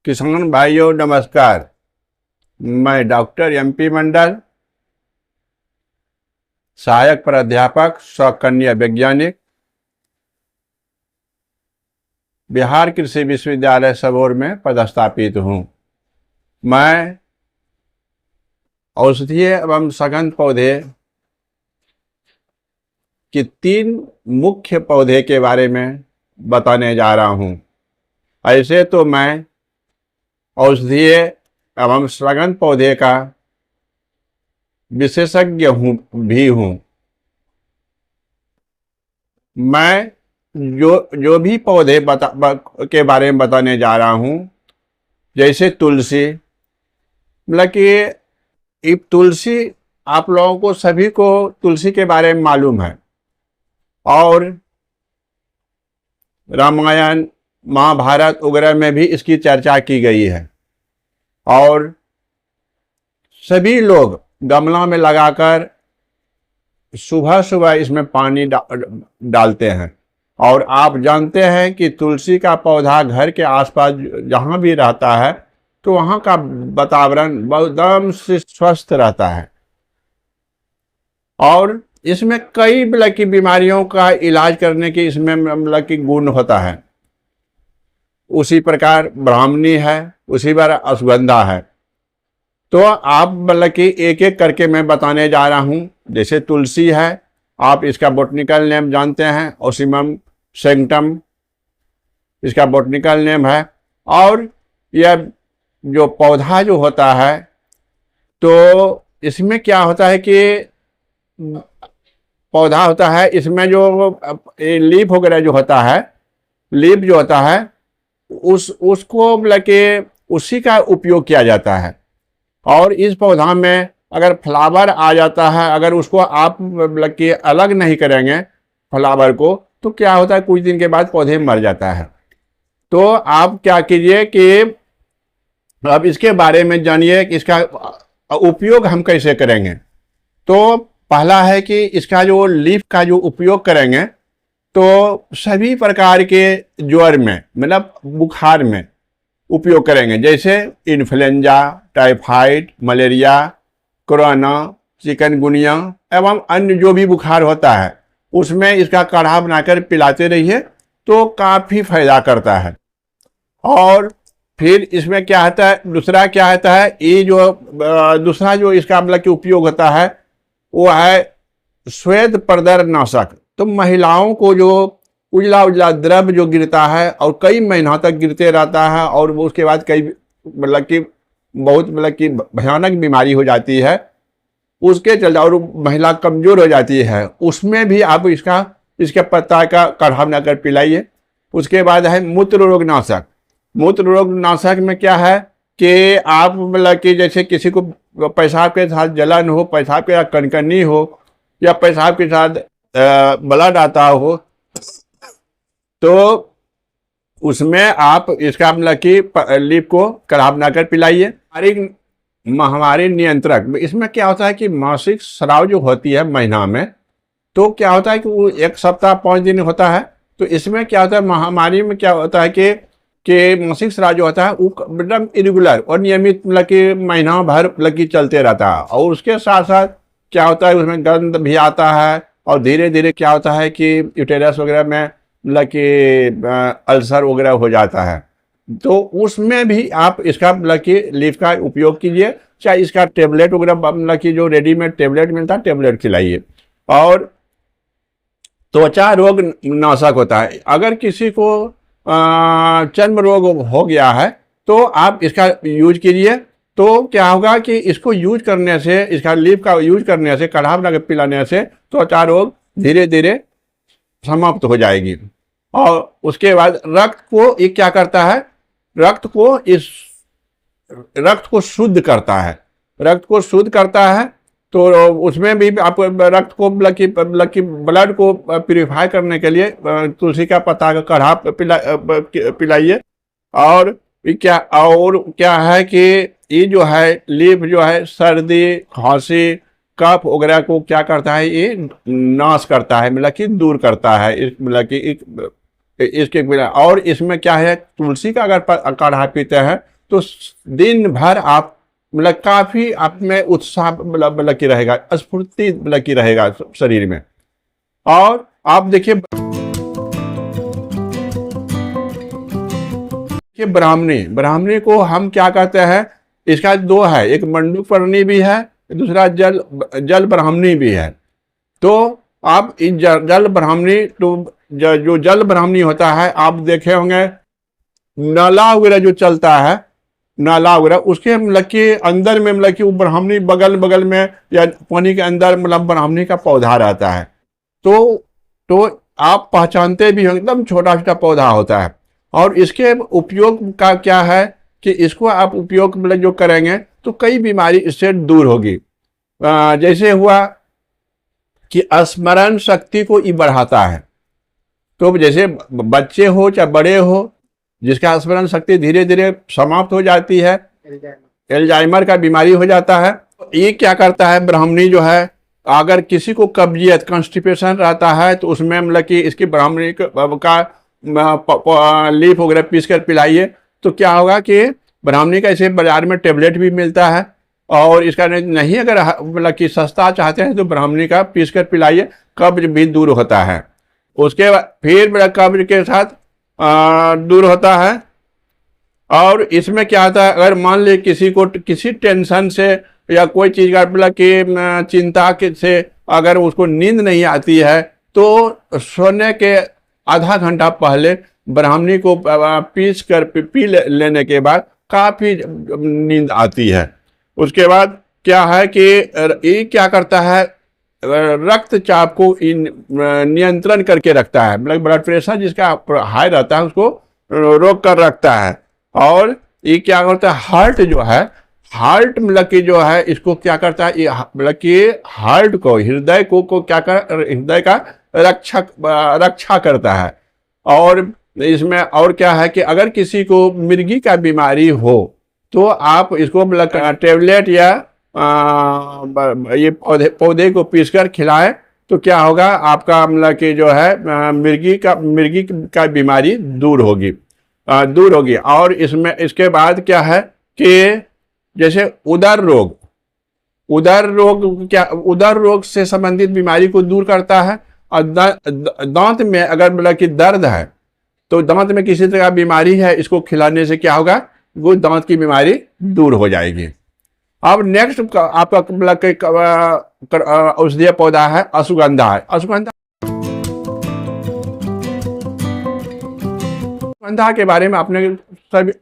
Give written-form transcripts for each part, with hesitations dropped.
किसान भाइयों नमस्कार। मैं डॉक्टर एमपी मंडल, सहायक प्राध्यापक कन्या वैज्ञानिक, बिहार कृषि विश्वविद्यालय सबौर में पदस्थापित हूँ। मैं औषधीय एवं सघन पौधे के 3 मुख्य पौधे के बारे में बताने जा रहा हूँ। ऐसे तो मैं औषधीय एवं सघन पौधे का विशेषज्ञ भी हूँ। मैं जो भी पौधे के बारे में बताने जा रहा हूँ, जैसे तुलसी, मतलब कि तुलसी आप लोगों को सभी को तुलसी के बारे में मालूम है और रामायण महाभारत वगैरह में भी इसकी चर्चा की गई है और सभी लोग गमला में लगाकर सुबह सुबह इसमें पानी डालते हैं। और आप जानते हैं कि तुलसी का पौधा घर के आसपास जहाँ भी रहता है तो वहाँ का वातावरण एकदम से स्वस्थ रहता है और इसमें कई मतलब की बीमारियों का इलाज करने की इसमें मतलब की गुण होता है। उसी प्रकार ब्राह्मणी है, उसी प्रकार अश्वगंधा है। तो आप मतलब कि एक एक करके मैं बताने जा रहा हूँ। जैसे तुलसी है, आप इसका बॉटनिकल नेम जानते हैं, ओसिमम सैंक्टम इसका बॉटनिकल नेम है। और यह जो पौधा जो होता है तो इसमें क्या होता है कि पौधा होता है, इसमें जो लीफ वगैरह जो होता है, लीफ जो होता है उसको मतलब कि उसी का उपयोग किया जाता है। और इस पौधा में अगर फ्लावर आ जाता है, अगर उसको आप मतलब कि अलग नहीं करेंगे फ्लावर को, तो क्या होता है कुछ दिन के बाद पौधे मर जाता है। तो आप क्या कीजिए कि अब इसके बारे में जानिए कि इसका उपयोग हम कैसे करेंगे। तो पहला है कि इसका जो लीफ का जो उपयोग करेंगे तो सभी प्रकार के ज्वर में मतलब बुखार में उपयोग करेंगे, जैसे influenza, typhoid, malaria, corona, chikungunya एवं अन्य जो भी बुखार होता है उसमें इसका काढ़ा बनाकर पिलाते रहिए तो काफ़ी फायदा करता है। और फिर इसमें क्या होता है, दूसरा क्या होता है, ये जो दूसरा जो इसका मतलब कि उपयोग होता है वो है श्वेत प्रदर नाशक। तो महिलाओं को जो उजला उजला द्रव जो गिरता है और कई महीनों तक गिरते रहता है और उसके बाद कई मतलब कि बहुत मतलब कि भयानक बीमारी हो जाती है, उसके चलते और महिला कमज़ोर हो जाती है, उसमें भी आप इसके पत्ता का काढ़ा बनाकर पिलाइए। उसके बाद है मूत्र रोग नाशक। मूत्र रोग नाशक में क्या है कि आप मतलब कि जैसे किसी को पेशाब के साथ जलन हो, पेशाब के साथ कनकनी हो या पेशाब के साथ ब्लड आता हो, तो उसमें आप इसका मतलब कि लीफ को काढ़ा बनाकर पिलाइए। महामारी नियंत्रक, इसमें क्या होता है कि मासिक स्राव जो होती है महीना में, तो क्या होता है कि वो 1 सप्ताह 5 दिन होता है। तो इसमें क्या होता है, महामारी में क्या होता है कि मासिक स्राव जो होता है वो एकदम इरेगुलर और नियमित मतलब कि महीना भर मतलब कि चलते रहता है। और उसके साथ साथ क्या होता है उसमें गंध भी आता है और धीरे धीरे क्या होता है कि यूटेरस वगैरह में मतलब कि अल्सर वगैरह हो जाता है। तो उसमें भी आप इसका मतलब कि लीफ का उपयोग कीजिए, चाहे इसका टेबलेट वगैरह मतलब कि जो रेडीमेड टेबलेट मिलता है टेबलेट खिलाइए। और त्वचा रोग नाशक होता है, अगर किसी को चर्म रोग हो गया है तो आप इसका यूज कीजिए। तो क्या होगा कि इसको यूज करने से, इसका लीफ का यूज करने से, काढ़ा बना पिलाने से त्वचा रोग धीरे धीरे समाप्त हो जाएगी। और उसके बाद रक्त को ये क्या करता है, रक्त को शुद्ध करता है। रक्त को शुद्ध करता है तो उसमें भी आप रक्त को ब्लड को प्यूरिफाई करने के लिए तुलसी का पत्ता का काढ़ा पिलाइए। और क्या है कि ये जो है लीफ जो है सर्दी, खांसी, कफ वगैरह को क्या करता है, ये नाश करता है, मतलब कि दूर करता है। मतलब कि इसके और इसमें क्या है, तुलसी का अगर काढ़ा पीते हैं तो दिन भर आप मतलब काफी आप में उत्साह मतलब की रहेगा, स्फूर्ति मतलब की रहेगा शरीर में। और आप देखिए कि ब्राह्मणी ब्राह्मणी को हम क्या कहते हैं, इसका दो है, एक मंडूकवर्णी भी है, दूसरा जल जल ब्राह्मणी भी है। तो आप इस जल ब्राह्मणी, तो जो जल ब्राह्मणी होता है आप देखे होंगे नाला वगैरह जो चलता है, नाला वगैरह उसके मतलब के अंदर में मतलब कि वो ब्राह्मणी बगल बगल में या पानी के अंदर मतलब ब्राह्मणी का पौधा रहता है। तो आप पहचानते भी हो, एकदम छोटा छोटा पौधा होता है। और इसके उपयोग का क्या है कि इसको आप उपयोग मतलब जो करेंगे तो कई बीमारी इससे दूर होगी। जैसे हुआ कि स्मरण शक्ति को ये बढ़ाता है। तो जैसे बच्चे हो चाहे बड़े हो, जिसका स्मरण शक्ति धीरे धीरे समाप्त हो जाती है, एल्जाइमर का बीमारी हो जाता है, ये क्या करता है ब्राह्मणी जो है, अगर किसी को कब्जियत कॉन्स्टिपेशन रहता है तो उसमें मतलब कि इसकी ब्राह्मणी का लीफ वगैरह पीस कर पिलाइए, तो क्या होगा कि ब्राह्मणी का इसे बाजार में टेबलेट भी मिलता है। और इसका नहीं अगर मतलब कि सस्ता चाहते हैं तो ब्राह्मणी का पीस कर पिलाइए, कब्ज भी दूर होता है। उसके बाद फिर मेरा कब्ज के साथ दूर होता है। और इसमें क्या होता है, अगर मान ली किसी को किसी टेंशन से या कोई चीज़ का मतलब कि चिंता से अगर उसको नींद नहीं आती है, तो सोने के आधा घंटा पहले ब्राह्मणी को पीस कर पी लेने के बाद काफ़ी नींद आती है। उसके बाद क्या है कि ये क्या करता है, रक्तचाप को नियंत्रण करके रखता है, मतलब ब्लड प्रेशर जिसका हाई रहता है उसको रोक कर रखता है। और ये क्या करता है, हार्ट जो है, हार्ट मतलब कि जो है इसको क्या करता है, ये मतलब कि हार्ट को, हृदय को क्या कर, हृदय का रक्षा करता है। और इसमें और क्या है कि अगर किसी को मिर्गी का बीमारी हो तो आप इसको मतलब टेबलेट या ये पौधे को पीसकर खिलाएं, तो क्या होगा आपका मतलब कि जो है मिर्गी का बीमारी दूर होगी। और इसमें इसके बाद क्या है कि जैसे उदर रोग से संबंधित बीमारी को दूर करता है। और दांत में अगर मतलब कि दर्द है तो दांत में किसी तरह का बीमारी है, इसको खिलाने से क्या होगा, वो दांत की बीमारी दूर हो जाएगी। अब नेक्स्ट आपका मतलब औषधीय पौधा है अश्वगंधा है। अश्वगंधा के बारे में आपने सभी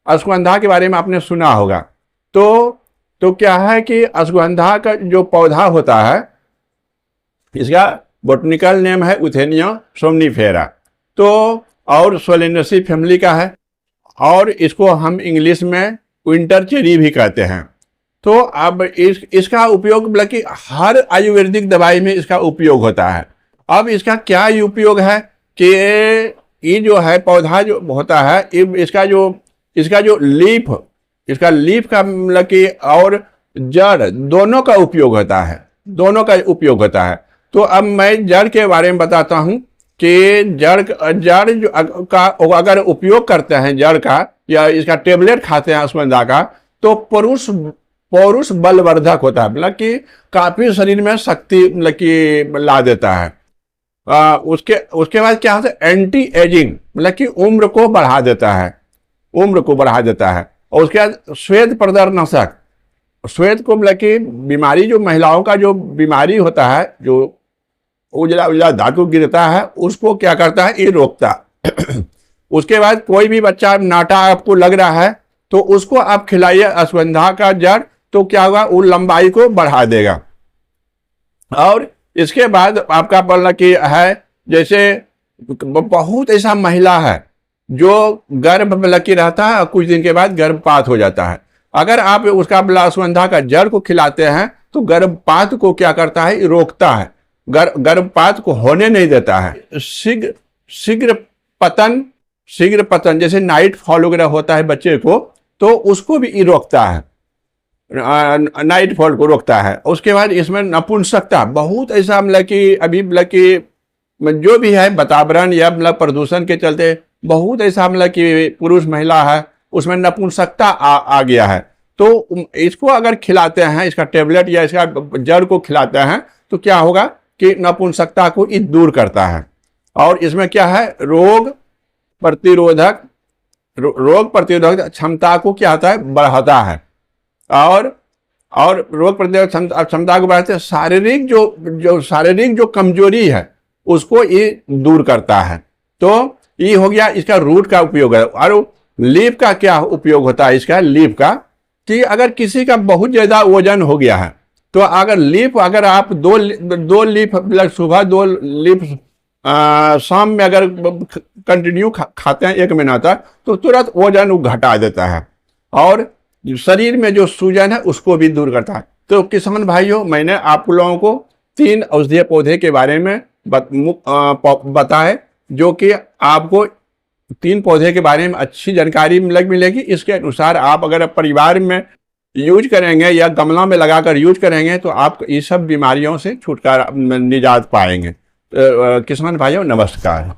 अश्वगंधा के बारे में आपने सुना होगा। तो क्या है कि अश्वगंधा का जो पौधा होता है, इसका बोटनिकल नेम है यूथेनिया सोमनीफेरा, तो और सोलेनेसी फैमिली का है। और इसको हम इंग्लिश में विंटर चेरी भी कहते हैं। तो अब इसका उपयोग मतलब कि हर आयुर्वेदिक दवाई में इसका उपयोग होता है। अब इसका क्या उपयोग है कि ये जो है पौधा जो होता है, इसका जो लीफ का मतलब कि और जड़ दोनों का उपयोग होता है। तो अब मैं जड़ के बारे में बताता हूँ कि जड़ का अगर उपयोग करते हैं जड़ का, या इसका टेबलेट खाते हैं अश्वगंधा का, तो पौरुष बलवर्धक होता है, मतलब कि काफी शरीर में शक्ति मतलब कि ला देता है। उसके बाद क्या होता है, एंटी एजिंग मतलब कि उम्र को बढ़ा देता है। और उसके बाद श्वेत प्रदर्शक, श्वेत को मतलब कि बीमारी जो महिलाओं का जो बीमारी होता है, जो उजला धातु गिरता है, उसको क्या करता है, ये रोकता। उसके बाद कोई भी बच्चा नाटा आपको लग रहा है तो उसको आप खिलाइए अश्वगंधा का जड़, तो क्या होगा, वो लंबाई को बढ़ा देगा। और इसके बाद आपका बोलना कि है, जैसे बहुत ऐसा महिला है जो गर्भ में लकी रहता है और कुछ दिन के बाद गर्भपात हो जाता है। अगर आप उसका अश्वगंधा का जड़ को खिलाते हैं तो गर्भपात को क्या करता है, रोकता है, गर्भपात को होने नहीं देता है। शीघ्र पतन जैसे नाइट फॉल वगैरह होता है बच्चे को, तो उसको भी रोकता है, नाइट फॉल को रोकता है। उसके बाद इसमें नपुंसकता, बहुत ऐसा मतलब कि अभी मतलब कि जो भी है वातावरण या मतलब प्रदूषण के चलते बहुत ऐसा मतलब कि पुरुष महिला है उसमें नपुंसकता आ गया है। तो इसको अगर खिलाते हैं, इसका टेबलेट या इसका जड़ को खिलाते हैं, तो क्या होगा कि नपुंसकता को ये दूर करता है। और इसमें क्या है, रोग प्रतिरोधक क्षमता को क्या होता है, बढ़ाता है। और रोग प्रतिरोधक क्षमता को बढ़ाते हैं। शारीरिक जो कमजोरी है उसको ये दूर करता है। तो ये हो गया इसका रूट का उपयोग है। और लीफ का क्या उपयोग होता है, इसका लीफ का, कि अगर किसी का बहुत ज्यादा वजन हो गया है तो अगर आप दो लीफ सुबह, 2 लीफ शाम में अगर कंटिन्यू खाते हैं 1 महीना तक, तो तुरंत वजन घटा देता है और शरीर में जो सूजन है उसको भी दूर करता है। तो किसान भाइयों, मैंने आप लोगों को 3 औषधीय पौधे के बारे में बताए, जो कि आपको 3 पौधे के बारे में अच्छी जानकारी मिलेगी। इसके अनुसार आप अगर परिवार में यूज करेंगे या गमला में लगाकर यूज करेंगे तो आप ये सब बीमारियों से छुटकारा, निजात पाएंगे। किसान भाइयों नमस्कार।